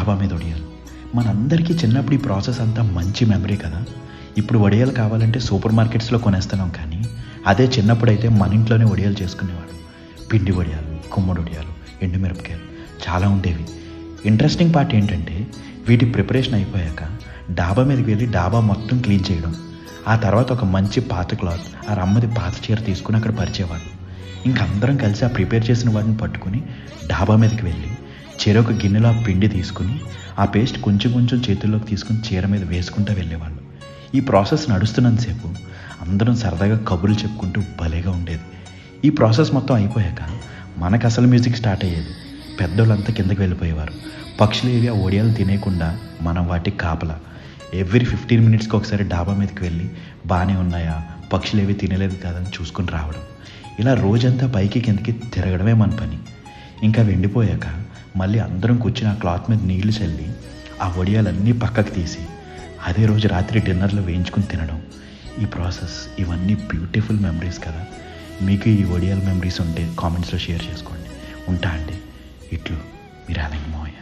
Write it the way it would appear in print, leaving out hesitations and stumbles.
డాబా మీద వడియాలు. మనందరికీ చిన్నప్పుడు ఈ ప్రాసెస్ అంతా మంచి మెమరీ కదా. ఇప్పుడు వడియాలు కావాలంటే సూపర్ మార్కెట్స్లో కొనేస్తున్నాం, కానీ అదే చిన్నప్పుడైతే మన ఇంట్లోనే వడియాలు చేసుకునేవాడు. పిండి వడియాలు, గుమ్మడి వడియాలు, ఎండుమిరపకాయలు చాలా ఉండేవి. ఇంట్రెస్టింగ్ పార్ట్ ఏంటంటే వీటి ప్రిపరేషన్ అయిపోయాక డాబా మీదకి వెళ్ళి డాబా మొత్తం క్లీన్ చేయడం, ఆ తర్వాత ఒక మంచి పాత క్లాత్, ఆ రమ్మది పాత చీర తీసుకుని అక్కడ పరిచేవాడు. ఇంక అందరం కలిసి ఆ ప్రిపేర్ చేసిన వాటిని పట్టుకుని డాబా మీదకి వెళ్ళి చెరొక గిన్నెలో ఆ పిండి తీసుకుని ఆ పేస్ట్ కొంచెం కొంచెం చేతుల్లోకి తీసుకుని చీర మీద వేసుకుంటూ వెళ్ళేవాళ్ళు. ఈ ప్రాసెస్ నడుస్తున్నంతసేపు అందరం సరదాగా కబుర్లు చెప్పుకుంటూ భలేగా ఉండేది. ఈ ప్రాసెస్ మొత్తం అయిపోయాక మనకు అసలు మ్యూజిక్ స్టార్ట్ అయ్యేది. పెద్దోళ్ళంతా కిందకి వెళ్ళిపోయేవారు. పక్షులు ఏవి ఆ ఒడియాలు తినేయకుండా మనం వాటికి కాపలా. ఎవ్రీ 15 మినిట్స్కి ఒకసారి డాబా మీదకి వెళ్ళి బాగానే ఉన్నాయా, పక్షులు ఏవి తినలేదు కాదని చూసుకుని రావడం. ఇలా రోజంతా పైకి కిందకి తిరగడమే మన పని. ఇంకా వెండిపోయాక మళ్ళీ అందరం కూర్చుని ఆ క్లాత్ మీద నీళ్లు చల్లి ఆ వడియాలన్నీ పక్కకు తీసి అదే రోజు రాత్రి డిన్నర్లో వేయించుకుని తినడం. ఈ ప్రాసెస్ ఇవన్నీ బ్యూటిఫుల్ మెమరీస్ కదా. మీకు ఈ వడియాల మెమరీస్ ఉంటే కామెంట్స్లో షేర్ చేసుకోండి. ఉంటా అండి. ఇట్లు మీరు అలాగే మోయ.